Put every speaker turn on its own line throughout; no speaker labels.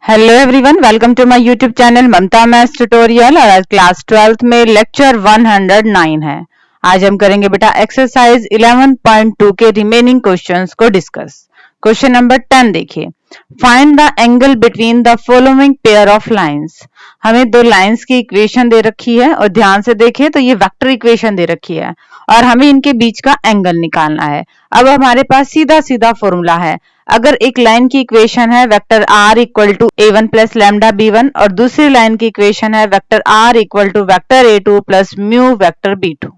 Hello everyone, welcome to my YouTube channel Mamta maths tutorial. और आज class 12th में lecture 109 है। आज हम करेंगे बेटा एक्सरसाइज 11.2 के रिमेनिंग क्वेश्चंस को डिस्कस। क्वेश्चन नंबर 10 देखिए, find the angle between the following pair of lines. हमें दो लाइंस की इक्वेशन दे रखी है और ध्यान से देखें तो ये वेक्टर इक्वेशन दे रखी है और हमें इनके बीच का एंगल निकालना है। अब हमारे पास सीधा सीधा फॉर्मूला है। अगर एक लाइन की इक्वेशन है vector r equal to a1 plus lambda b1 और दूसरी लाइन की इक्वेशन है vector r equal to vector a2 plus mu vector b2,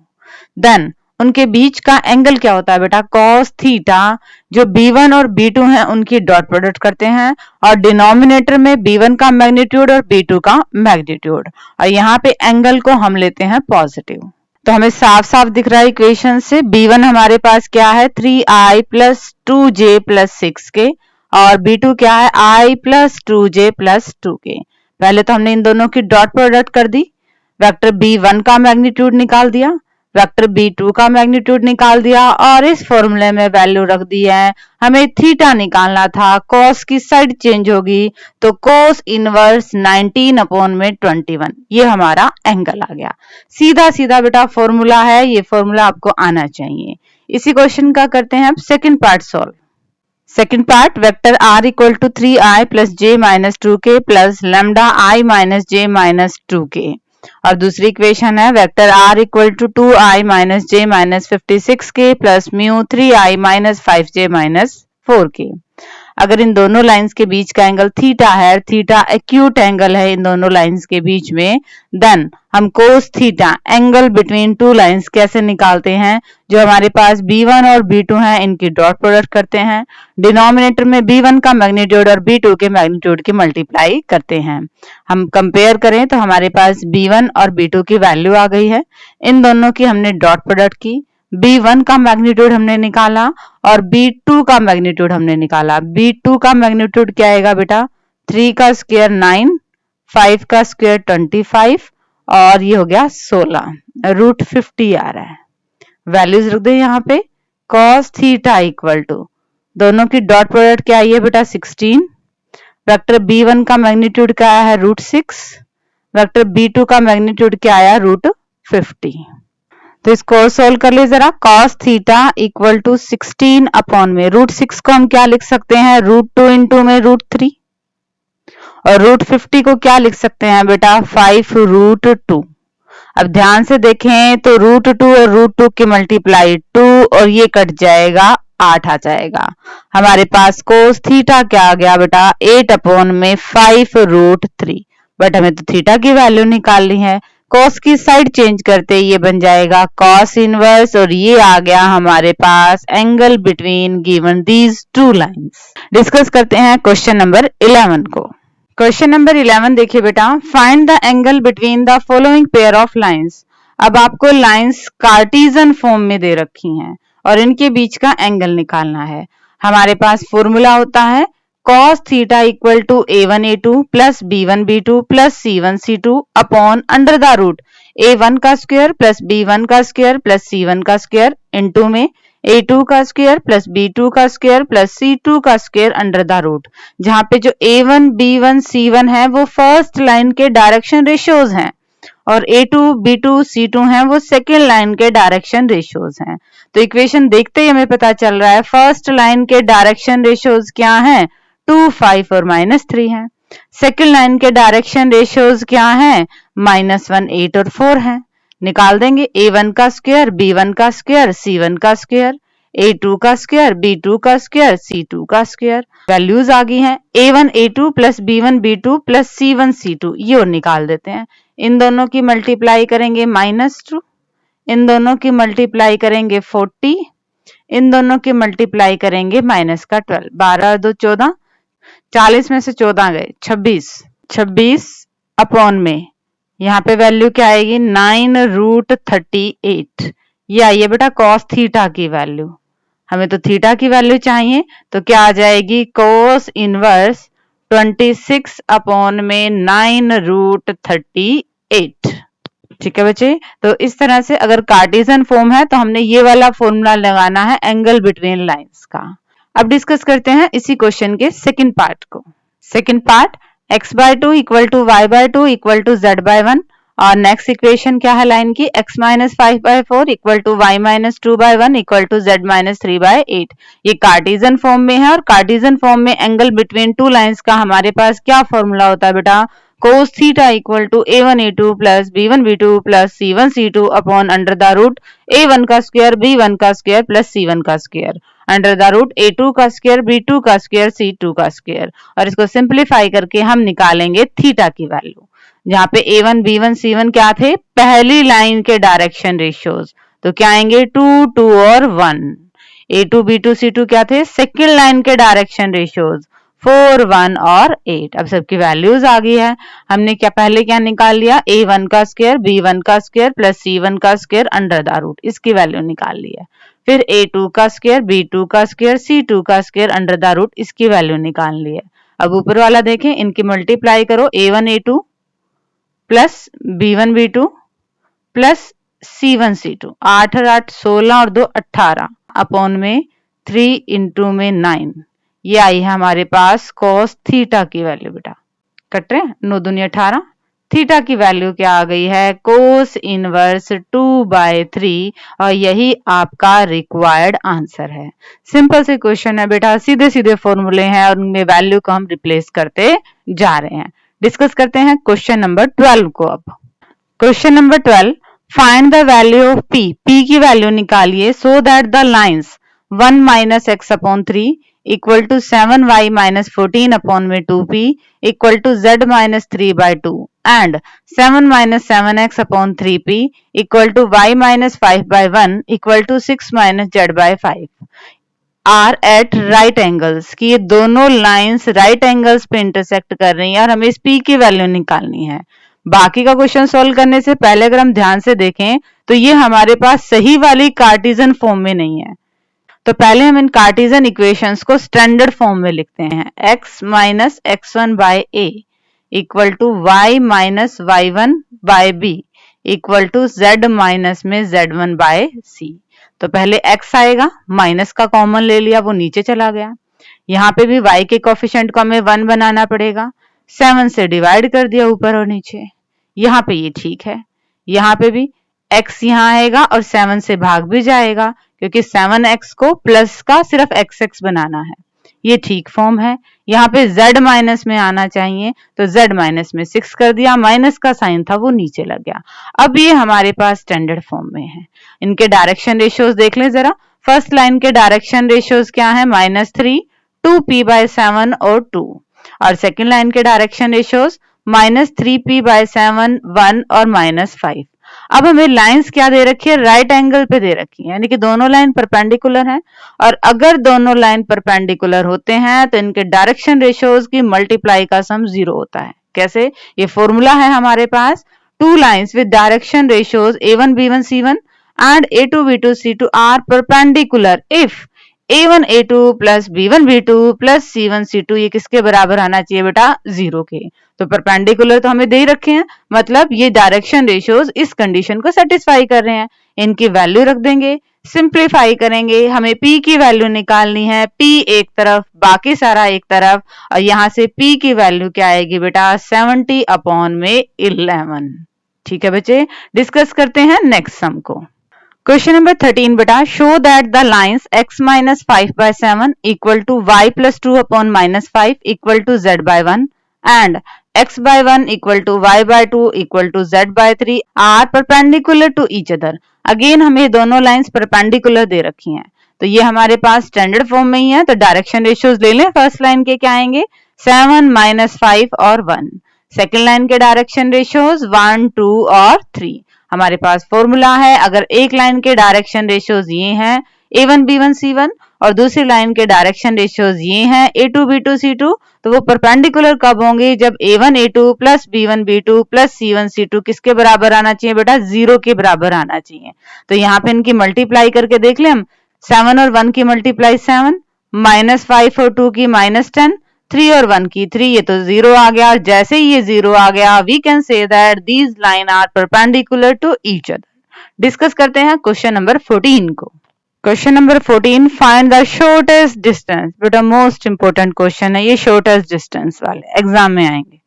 then उनके बीच का एंगल क्या होता है बेटा, cos थीटा। जो b1 और b2 हैं उनकी डॉट प्रोडक्ट करते हैं और डिनोमिनेटर में b1 का मैग्नीट्यूड और b2 का मैग्नीट्यूड, और यहाँ पे एंगल को हम लेते हैं पॉजिटिव। तो हमें साफ साफ दिख रहा है इक्वेशन से b1 हमारे पास क्या है 3i plus 2j plus 6k और b2 क्या है i plus 2j plus 2k। पहले तो हमने इन दोनों की डॉट प्रोडक्ट कर दी, वेक्टर b1 का मैग्नीट्यूड निकाल दिया, वेक्टर b2 का मैग्नीट्यूड निकाल दिया और इस फॉर्मूले में वैल्यू रख दी है। हमें थीटा निकालना था, cos की साइड चेंज होगी तो cos इनवर्स 19 अपॉन में 21, ये हमारा एंगल आ गया। सीधा सीधा बेटा फॉर्मूला है, ये फॉर्मूला आपको आना चाहिए। इसी क्वेश्चन का करते हैं अब second part solve. Second part, vector r equal to 3i plus j minus 2k plus lambda i minus j minus 2k और दूसरी इक्वेशन है vector r equal to 2i minus j minus 56k plus mu 3i minus 5j minus 4k। अगर इन दोनों lines के बीच का angle theta है, थीटा एक्यूट एंगल है इन दोनों लाइंस के बीच में, देन हम cos theta angle between two lines कैसे निकालते हैं। जो हमारे पास b1 और b2 हैं इनकी डॉट प्रोडक्ट करते हैं, डिनोमिनेटर में b1 का मैग्नीट्यूड और b2 के मैग्नीट्यूड की मल्टीप्लाई करते हैं। हम कंपेयर करें तो हमारे पास b1 और b2 की वैल्यू आ गई है, इन दोनों की हमने डॉट प्रोडक्ट की, b1 का मैग्नीट्यूड हमने निकाला और b2 का मैग्नीट्यूड हमने निकाला। b2 का मैग्नीट्यूड क्या आएगा बेटा, 3 का स्क्वायर 9, 5 का स्क्वायर 25 और ये हो गया 16, रूट 50 आ रहा है। वैल्यूज रख दे यहाँ पे, cos थीटा इक्वल टू, दोनों की डॉट प्रोडक्ट क्या आई है बेटा 16, वेक्टर b1 का मैग्नीट्यूड क्या आया है रूट 6, वेक्टर b2 का मैग्नीट्यूड क्या आया रूट 50। तो इसको सोल्व कर ले जरा। cos theta equal to 16 upon में रूट 6 को हम क्या लिख सकते हैं, रूट 2 इंटू में रूट 3 और रूट 50 को क्या लिख सकते हैं बेटा 5 रूट 2। अब ध्यान से देखें तो रूट 2 और रूट 2 की मल्टीप्लाई 2 और ये कट जाएगा 8 आ जाएगा। हमारे पास cos थीटा क्या आ गया बेटा 8 अपॉन में 5 रूट 3, बट हमें तो थीटा की वैल्यू निकालनी है। cos की साइड चेंज करते ये बन जाएगा cos इनवर्स और ये आ गया हमारे पास angle between given these two lines. Discuss करते हैं क्वेश्चन नंबर 11 को। क्वेश्चन नंबर 11 देखिए बेटा, find the angle between the following pair of lines. अब आपको लाइंस कार्टेशियन फॉर्म में दे रखी हैं और इनके बीच का एंगल निकालना है। हमारे पास फॉर्मूला होता है cos theta equal to a1 a2 plus b1 b2 plus c1 c2 upon under the root a1 का स्क्वायर प्लस b1 का स्क्वायर प्लस c1 का स्क्वायर इनटू में a2 का स्क्वायर प्लस b2 का स्क्वायर प्लस c2 का square under the root, जहां पे जो a1 b1 c1 है वो फर्स्ट लाइन के डायरेक्शन रेशियोज हैं और a2 b2 c2 हैं वो सेकेंड लाइन के डायरेक्शन रेशियोज हैं। तो इक्वेशन देखते ही हमें पता चल रहा है फर्स्ट लाइन के डायरेक्शन रेशियोज क्या हैं, 2 5 और -3 है। सेकेंड लाइन के डायरेक्शन रेशियोज क्या हैं, -1 8 और 4 है। निकाल देंगे a1 का स्क्वायर b1 का स्क्वायर c1 का स्क्वायर, a2 का स्क्वायर b2 का स्क्वायर c2 का स्क्वायर। वैल्यूज आ गई हैं a1 a2 plus b1 b2 plus c1 c2, ये और निकाल देते हैं। इन दोनों की मल्टीप्लाई करेंगे -2, इन दोनों की मल्टीप्लाई करेंगे 40, इन दोनों की मल्टीप्लाई करेंगे माइनस का 12, 12 2 14, 40 में से 14 गए 26, 26 अपॉन में यहाँ पे वैल्यू क्या आएगी 9 रूट 38, ये आई है बेटा cos थीटा की वैल्यू। हमें तो थीटा की वैल्यू चाहिए तो क्या आ जाएगी cos इनवर्स 26 अपॉन में 9 रूट 38। ठीक है बच्चे, तो इस तरह से अगर कार्टेशियन फॉर्म है तो हमने ये वाला फॉर्मूला लगाना है एंगल बिटवीन लाइंस का। अब डिस्कस करते हैं इसी क्वेश्चन के सेकंड पार्ट को। Second part, x by 2 equal to y by 2 equal to z by 1। और नेक्स्ट इक्वेशन क्या है लाइन की, x minus 5 by 4 equal to y minus 2 by 1 equal to z minus 3 by 8। ये Cartesian form में है और Cartesian form में angle between two lines का हमारे पास क्या फॉर्मूला होता है बेटा, cos theta equal to a1 a2 plus b1 b2 plus c1 c2 upon under the root a1 का स्क्वायर b1 का स्क्वायर प्लस c1 का square under the root a2 का स्क्वायर b2 का स्क्वायर c2 का square. और इसको simplify करके हम निकालेंगे थीटा की वैल्यू, जहाँ पे a1 b1 c1 क्या थे, पहली लाइन के डायरेक्शन रेशियोज, तो क्या आएंगे 2 2 और 1। a2 b2 c2 क्या थे, सेकेंड लाइन के डायरेक्शन रेशियोज 4 1 और 8। अब सबकी वैल्यूज आ गई है। हमने क्या पहले क्या निकाल लिया, a1 का स्क्वायर b1 का स्क्वायर प्लस c1 का स्क्वायर अंडर द रूट, इसकी वैल्यू निकाल ली है। फिर a2 का स्क्वायर b2 का स्क्वायर c2 का स्क्वायर अंडर द रूट, इसकी वैल्यू निकाल ली है। अब ऊपर वाला देखें, इनकी मल्टीप्लाई करो, a1 a2 plus b1 b2 plus c1 c2, 8 और 8 16 और 2 18 अपॉन में 3 इंटू में 9, ये आई है हमारे पास cos थीटा की वैल्यू बेटा। कट रहे हैं, 9 दूनी 18, थीटा की वैल्यू क्या आ गई है, cos इनवर्स 2/3, और यही आपका रिक्वायर्ड आंसर है। सिंपल से क्वेश्चन है बेटा, सीधे सीधे फॉर्मूले हैं और उनमें वैल्यू को हम रिप्लेस करते जा रहे हैं। डिस्कस करते हैं क्वेश्चन नंबर 12 को। अब question number 12, find the value of p, p की वैल्यू निकालिए so that the lines 1 minus x upon 3 equal to 7y minus 14 upon में 2p equal to z minus 3 by 2 and 7 minus 7x upon 3p equal to y minus 5 by 1 equal to 6 minus z by 5 are at right angles, कि ये दोनों lines right angles पे intersect कर रही हैं और हमें इस p की वैल्यू निकालनी है। बाकी का क्वेश्चन सॉल्व करने से पहले अगर हम ध्यान से देखें तो ये हमारे पास सही वाली कार्टेशियन फॉर्म में नहीं है। तो पहले हम इन कार्टेशियन इक्वेशंस को स्टैंडर्ड फॉर्म में लिखते हैं, x minus x1 by a equal to y minus y1 by b equal to z minus में z1 बाय c। तो पहले x आएगा, माइनस का कॉमन ले लिया, वो नीचे चला गया। यहाँ पे भी y के कोफिशिएंट को हमें 1 बनाना पड़ेगा, 7 से डिवाइड कर दिया ऊपर और नीचे। यहाँ पे ये ठीक है, यहाँ पे भी x यहाँ आएगा और 7 से भाग भी जाएगा, क्योंकि 7x को प्लस का सिर्फ xx बनाना है, ये ठीक फॉर्म है। यहाँ पे z माइनस में आना चाहिए, तो z माइनस में 6 कर दिया, माइनस का साइन था वो नीचे लग गया। अब ये हमारे पास स्टैंडर्ड फॉर्म में है। इनके डायरेक्शन रेशियोज देख लें जरा। फर्स्ट लाइन के डायरेक्शन रेशियोज क्या है, -3 2p बाय 7 और 2, और सेकेंड लाइन के डायरेक्शन रेशियोज -3p बाय 7 1 और -5। अब हमें लाइंस क्या दे रखी है, राइट एंगल पे दे रखी है, यानी कि दोनों लाइन परपेंडिकुलर हैं। और अगर दोनों लाइन परपेंडिकुलर होते हैं तो इनके डायरेक्शन रेशियोज की मल्टीप्लाई का सम 0 होता है। कैसे, ये फॉर्मूला है हमारे पास, two lines with direction ratios a1 b1 c1 and a2 b2 c2 are perpendicular if a1 a2 plus b1 b2 plus c1 c2 ये किसके बराबर आना चाहिए बेटा, 0 के। तो परपेंडिकुलर तो हमें दे ही रखे हैं, मतलब ये डायरेक्शन रेशियोज इस कंडीशन को सेटिस्फाई कर रहे हैं। इनकी वैल्यू रख देंगे, सिंप्लीफाई करेंगे, हमें p की वैल्यू निकालनी है, p एक तरफ बाकी सारा एक तरफ, और यहाँ से p की वैल्यू क्या आएगी बेटा, 70 अपॉन में 11। ठीक है बच्चे, डिस्कस करते हैं नेक्स्ट सम को। क्वेश्चन नंबर 13 बेटा, show that the lines x minus 5 by 7 equal to y plus 2 upon -5 equal to z by 1 and x by 1 equal to y by 2 equal to z by 3 are perpendicular to each other। Again हमें दोनों lines perpendicular दे रखी हैं, तो ये हमारे पास standard form में ही है। तो डायरेक्शन रेशियोज ले लें। फर्स्ट लाइन के क्या आएंगे, 7 -5 और 1। सेकेंड लाइन के डायरेक्शन रेशियोज 1 2 और 3। हमारे पास फॉर्मूला है, अगर एक लाइन के डायरेक्शन रेशियोज ये हैं a1 b1 c1 और दूसरी लाइन के डायरेक्शन रेशियोज ये हैं a2 b2 c2, तो वो परपेंडिकुलर कब होंगे, जब a1 a2 plus b1 b2 plus c1 c2 किसके बराबर आना चाहिए बेटा, 0 के बराबर आना चाहिए। तो यहाँ पे इनकी मल्टीप्लाई करके देख लें हम, 7 और 1 की मल्टीप्लाई 7, -5 और 2 की -10, 3 और 1 की 3, ये तो 0 आ गया। जैसे ही ये 0 आ गया, we can say that these line are perpendicular to each other. Discuss करते हैं क्वेश्चन नंबर 14 को। Question number 14, find the shortest distance. बेटा मोस्ट इंपोर्टेंट क्वेश्चन है ये, शॉर्टेस्ट डिस्टेंस वाले एग्जाम में आएंगे।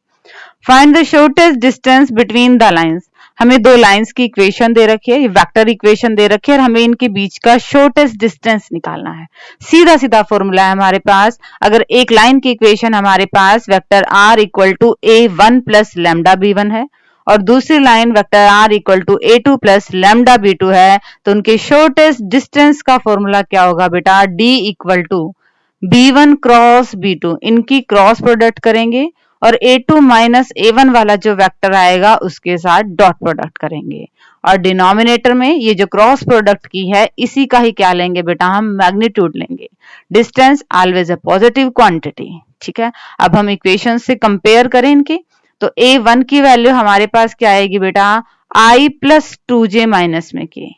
Find the shortest distance between the lines. हमें दो लाइंस की इक्वेशन दे रखी है, ये वेक्टर इक्वेशन दे रखी है और हमें इनके बीच का शॉर्टेस्ट डिस्टेंस निकालना है। सीधा सीधा फॉर्मूला है हमारे पास। अगर एक लाइन की इक्वेशन हमारे पास vector r equal to a1 plus lambda b1 है और दूसरी line vector r equal to a2 plus lambda b2 है, तो उनके शॉर्टेस्ट डिस्टेंस का फॉर्मूला क्या होगा बेटा? d equal to b1 cross b2, इनकी क्रॉस प्रोडक्ट करेंगे और a2 माइनस a1 वाला जो वेक्टर आएगा उसके साथ डॉट प्रोडक्ट करेंगे और डिनोमिनेटर में ये जो क्रॉस प्रोडक्ट की है इसी का ही क्या लेंगे बेटा? हम मैग्नीट्यूड लेंगे। Distance always a positive quantity, ठीक है। अब हम इक्वेशन से कंपेयर करें इनके, तो a1 की वैल्यू हमारे पास क्या आएगी बेटा? i प्लस 2j माइनस में के।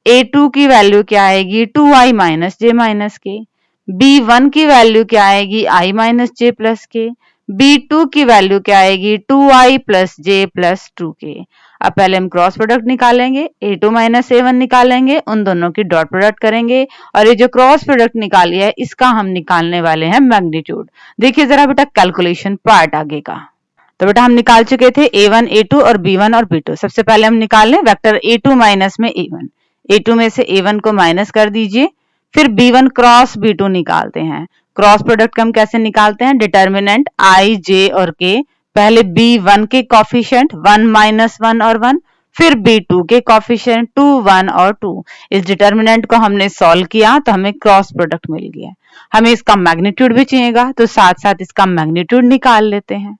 a2 की वैल्यू क्या आएगी? 2i माइनस j माइनस के। b1 की वैल्यू क्या आएगी? i माइनस j प्लस के। b2 की वैल्यू क्या आएगी? 2i plus j plus 2k। अब पहले हम क्रॉस प्रोडक्ट निकालेंगे, a2 माइनस a1 निकालेंगे, उन दोनों की डॉट प्रोडक्ट करेंगे और ये जो क्रॉस प्रोडक्ट निकाली है इसका हम निकालने वाले हैं मैग्नीट्यूड। देखिए जरा बेटा कैलकुलेशन पार्ट आगे का। तो बेटा हम निकाल चुके थे a1, a2 और b1 और b2। सबसे पहले हम निकाल लें वेक्टर a2 माइनस में a1। a2 में से a1 को माइनस कर दीजिए, फिर b1 क्रॉस b2 निकालते हैं। क्रॉस प्रोडक्ट हम कैसे निकालते हैं? डिटर्मिनेंट i, j और k। पहले b1 के कॉफिशिएंट 1 माइनस 1 और 1, फिर b2 के कॉफिशिएंट 2, 1 और 2। इस डिटर्मिनेंट को हमने सॉल्व किया तो हमें क्रॉस प्रोडक्ट मिल गया। हमें इसका मैग्नीट्यूड भी चाहिएगा तो साथ साथ इसका मैग्नीट्यूड निकाल लेते हैं।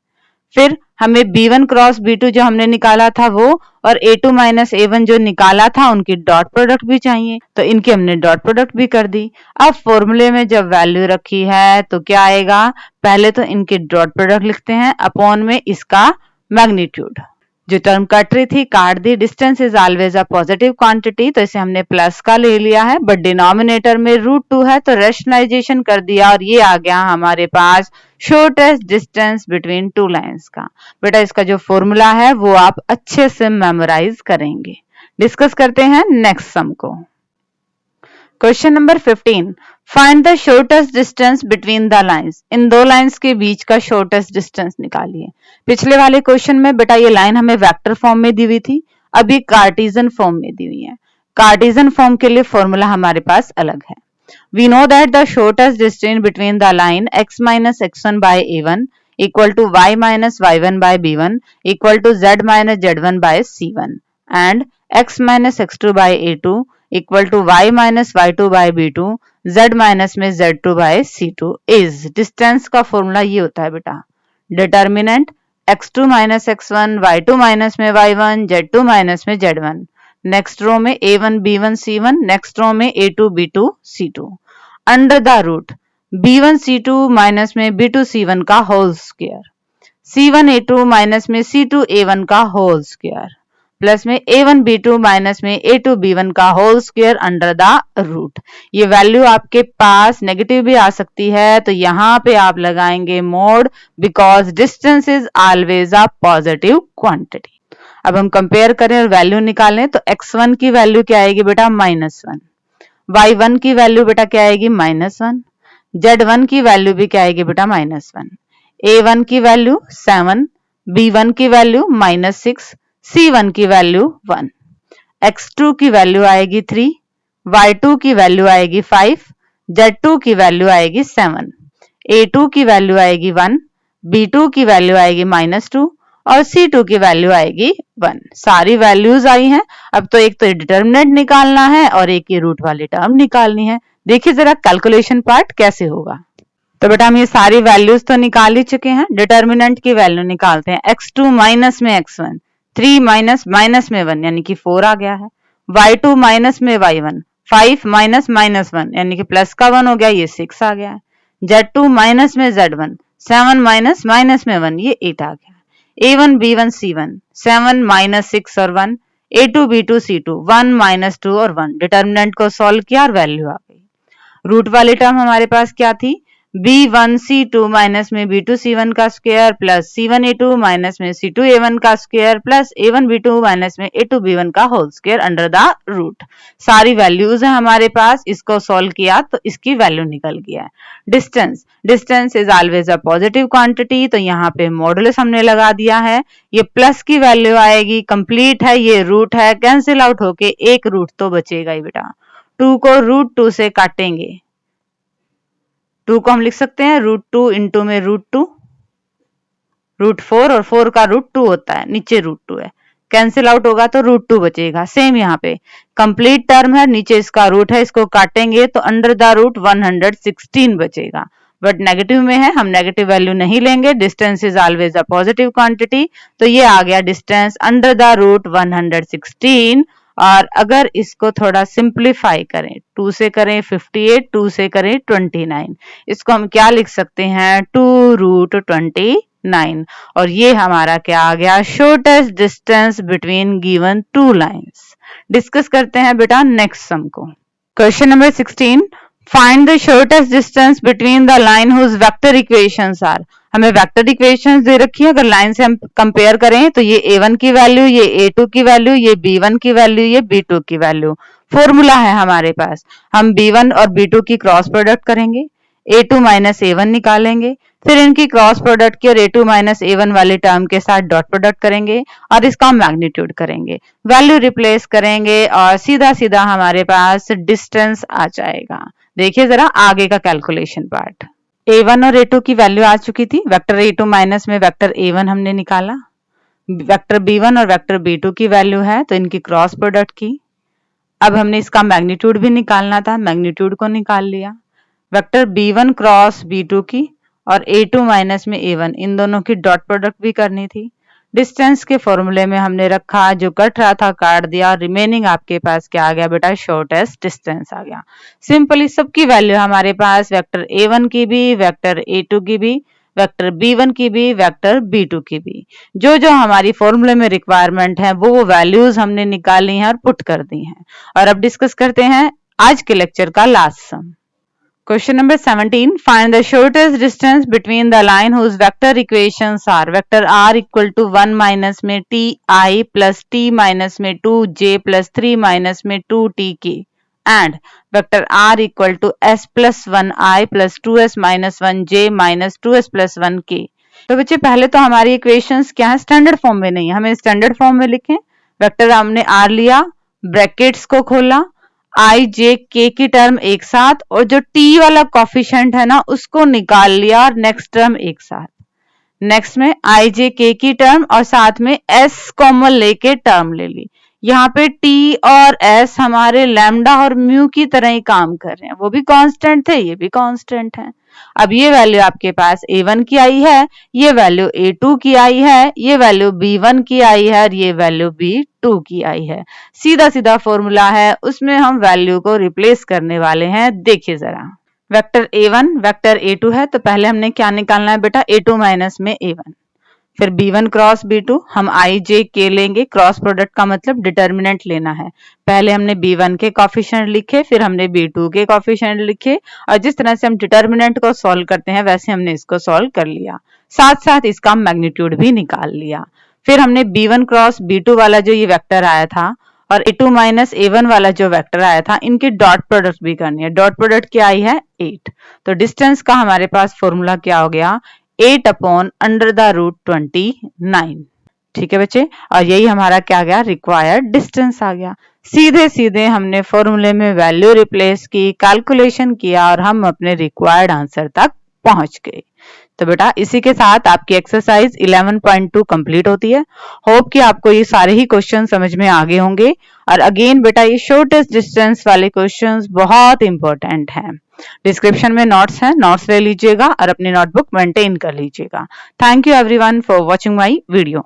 फिर हमें b1 क्रॉस b2 जो हमने निकाला था वो और a2 माइनस a1 जो निकाला था उनकी डॉट प्रोडक्ट भी चाहिए, तो इनकी हमने डॉट प्रोडक्ट भी कर दी। अब फॉर्मूले में जब वैल्यू रखी है तो क्या आएगा? पहले तो इनकी डॉट प्रोडक्ट लिखते हैं अपॉन में इसका मैग्नीट्यूड। जो टर्म कट रही थी काट दी। Distance is always a positive quantity, तो इसे हमने प्लस का ले लिया है, बट डिनोमिनेटर में √2 है तो रेशनलाइजेशन कर दिया और ये आ गया हमारे पास shortest distance between two lines का। बेटा इसका जो फॉर्मूला है वो आप अच्छे से मेमोराइज करेंगे। डिस्कस करते हैं नेक्स्ट सम को। Question number 15, find the shortest distance between the lines. इन दो लाइंस के बीच का शॉर्टेस्ट डिस्टेंस निकालिए। पिछले वाले क्वेश्चन में बेटा ये लाइन हमें वेक्टर फॉर्म में दी हुई थी, अब ये कार्टेशियन फॉर्म में दी हुई है। कार्टेशियन फॉर्म के लिए फॉर्मूला हमारे पास अलग है। We know that the shortest distance between the line x minus x1 by a1 equal to y minus y1 by b1 equal to z minus z1 by c1 and x minus x2 by a2 equal to y minus y2 by b2 z minus में z2 by c2 is। Distance का formula ये होता है बेटा, determinant x2 minus x1 y2 minus में y1 z2 minus में z1। Next row में a1 b1 c1, next row में a2 b2 c2 under the root b1 c2 minus में b2 c1 का whole square, c1 a2 minus में c2 a1 का whole square plus में a1 b2 minus में a2 b1 का whole square under the root. ये value आपके पास नेगेटिव भी आ सकती है तो यहाँ पे आप लगाएंगे mode, because distance is always a positive quantity. अब हम कंपेयर करें और वैल्यू निकालें तो x1 की वैल्यू क्या आएगी बेटा? -1। y1 की वैल्यू बेटा क्या आएगी? -1। z1 की वैल्यू भी क्या आएगी बेटा? -1। a1 की वैल्यू 7, b1 की वैल्यू -6, c1 की वैल्यू 1। x2 की वैल्यू आएगी 3, y2 की वैल्यू आएगी 5, z2 की वैल्यू आएगी 7, a2 की वैल्यू आएगी 1, b2 की वैल्यू आएगी -2 और C2 की वैल्यू आएगी 1। सारी वैल्यूज आई हैं। अब तो एक तो डिटर्मिनेंट निकालना है और एक ये रूट वाली टर्म निकालनी है। देखिए जरा कैलकुलेशन पार्ट कैसे होगा। तो बेटा हम ये सारी वैल्यूज तो निकाल ही चुके हैं। डिटर्मिनेंट की वैल्यू निकालते हैं। x2 माइनस में x1, 3 माइनस माइनस में 1 यानी कि 4 आ गया है। y2 माइनस में y1, 5 माइनस माइनस 1 यानी कि प्लस का 1 हो गया, ये 6 आ गया है। z2 माइनस में z1, 7 माइनस माइनस में 1, ये 8 आ गया। a1 b1 c1, 7 माइनस 6 और 1, a2 b2 c2, 1 माइनस 2 और 1। डिटर्मिनेंट को सॉल्व किया और वैल्यू आ गई। रूट वाली टर्म हमारे पास क्या थी? B1 C2 माइनस में B2 C1 का square plus C1 A2 minus में C2 A1 का square plus A1 B2 minus में A2 B1 का whole square under the root. सारी वैल्यूज है हमारे पास, इसको सॉल्व किया तो इसकी वैल्यू निकल गया है। Distance, distance is always a positive quantity, तो यहाँ पे मॉडुलस हमने लगा दिया है, ये प्लस की वैल्यू आएगी, कंप्लीट है, ये रूट है, कैंसिल आउट होके एक रूट तो बचेगा ही बेटा। 2 को √2 से काटेंगे, 2 को हम लिख सकते हैं √2 इंटू में √2, √4 और 4 का √2 होता है, नीचे √2 है, कैंसिल आउट होगा तो √2 बचेगा। सेम यहाँ पे कंप्लीट टर्म है, नीचे इसका रूट है, इसको काटेंगे तो अंडर द रूट 116 बचेगा, बट नेगेटिव में है, हम नेगेटिव वैल्यू नहीं लेंगे। Distance is always a positive quantity, तो ये आ गया डिस्टेंस अंडर द रूट 116। और अगर इसको थोड़ा सिंप्लीफाई करें, 2 से करें 58, 2 से करें 29, इसको हम क्या लिख सकते हैं 2√29, और ये हमारा क्या आ गया shortest distance between given two lines. Discuss करते हैं बेटा नेक्स्ट सम को। Question number 16, find the shortest distance between the line whose vector equations are. हमें वेक्टर इक्वेशंस दे रखी है, अगर लाइन से हम कंपेयर करें तो ये A1 की वैल्यू, ये A2 की वैल्यू, ये B1 की वैल्यू, ये B2 की वैल्यू। फॉर्मूला है हमारे पास, हम B1 और B2 की क्रॉस प्रोडक्ट करेंगे, A2 माइनस A1 निकालेंगे, फिर इनकी क्रॉस प्रोडक्ट की और A2 माइनस A1 वाले टर्म के साथ डॉट प्रोडक्ट करेंगे और इसका मैग्नीट्यूड करेंगे, वैल्यू रिप्लेस करेंगे और सीधा सीधा हमारे पास डिस्टेंस आ जाएगा। देखिए जरा आगे का कैलकुलेशन पार्ट। A1 और A2 की वैल्यू आ चुकी थी, वेक्टर A2 माइनस में वेक्टर A1 हमने निकाला, वेक्टर B1 और वेक्टर B2 की वैल्यू है तो इनकी क्रॉस प्रोडक्ट की। अब हमने इसका मैग्नीट्यूड भी निकालना था, मैग्नीट्यूड को निकाल लिया, वेक्टर B1 क्रॉस B2 की और A2 माइनस में A1 इन दोनों की डॉट प्रोडक्ट भी करनी थी। डिस्टेंस के फॉर्मूले में हमने रखा, जो कट रहा था काट दिया, रिमेनिंग आपके पास क्या आ गया बेटा शॉर्टेस्ट डिस्टेंस आ गया। सिंपली सबकी वैल्यू हमारे पास वेक्टर A1 की भी, वेक्टर A2 की भी, वेक्टर B1 की भी, वेक्टर B2 की भी, जो जो हमारी फॉर्मूले में रिक्वायरमेंट है वो वैल्यूज हमने निकाली हैं और पुट कर दी हैं। और अब डिस्कस करते हैं आज के लेक्चर का last some. Question number 17, find the shortest distance between the line whose vector equations are vector r equal to 1 minus में t I plus t minus में 2j plus 3 minus में 2tk and vector r equal to s plus 1i plus 2s minus 1j minus 2s plus 1k। तो बच्चे पहले तो हमारी equations क्या है, स्टैंडर्ड फॉर्म में नहीं है, हमें स्टैंडर्ड फॉर्म में लिखें। वेक्टर हमने r लिया, ब्रैकेट्स को खोला, आई जे के की टर्म एक साथ और जो टी वाला कॉफिशिएंट है ना उसको निकाल लिया और नेक्स्ट टर्म एक साथ। नेक्स्ट में आई जे के की टर्म और साथ में एस कॉमन लेके टर्म ले ली। यहाँ पे टी और एस हमारे लैम्डा और म्यू की तरह ही काम कर रहे हैं, वो भी कांस्टेंट थे, ये भी कांस्टेंट है। अब ये वैल्यू आपके पास A1 की आई है, ये वैल्यू A2 की आई है, ये वैल्यू B1 की आई है और ये वैल्यू B2 की आई है। सीधा सीधा फॉर्मूला है, उसमें हम वैल्यू को रिप्लेस करने वाले हैं। देखिए जरा, वेक्टर A1 वेक्टर A2 है तो पहले हमने क्या निकालना है बेटा A2 माइनस में A1, फिर B1 क्रॉस B2, हम आई जे के लेंगे, क्रॉस प्रोडक्ट का मतलब डिटर्मिनेंट लेना है। पहले हमने B1 के कॉफिशिएंट लिखे, फिर हमने B2 के कॉफिशिएंट लिखे और जिस तरह से हम डिटर्मिनेंट को सॉल्व करते हैं वैसे हमने इसको सॉल्व कर लिया, साथ साथ इसका मैग्नीट्यूड भी निकाल लिया। फिर हमने B1 क्रॉस B2 वाला जो ये वेक्टर आया था और A2 माइनस A1 वाला जो वेक्टर आया था इनकी डॉट प्रोडक्ट भी करनी है। डॉट प्रोडक्ट क्या आई है 8, तो डिस्टेंस का हमारे पास फॉर्मूला क्या हो गया 8 अपॉन अंडर द रूट 29। ठीक है बच्चे, और यही हमारा क्या गया रिक्वायर्ड डिस्टेंस आ गया। सीधे सीधे हमने फॉर्मूले में वैल्यू रिप्लेस की, कैलकुलेशन किया और हम अपने रिक्वायर्ड आंसर तक पहुंच गए। तो बेटा इसी के साथ आपकी एक्सरसाइज 11.2 कंप्लीट होती है। होप कि आपको ये सारे ही क्वेश्चन समझ में आ गए होंगे। और अगेन बेटा ये शॉर्टेस्ट डिस्टेंस वाले क्वेश्चंस बहुत इंपॉर्टेंट हैं। डिस्क्रिप्शन में नोट्स हैं, नोट्स ले लीजिएगा और अपनी नोटबुक मेंटेन कर लीजिएगा। Thank you everyone for watching my video.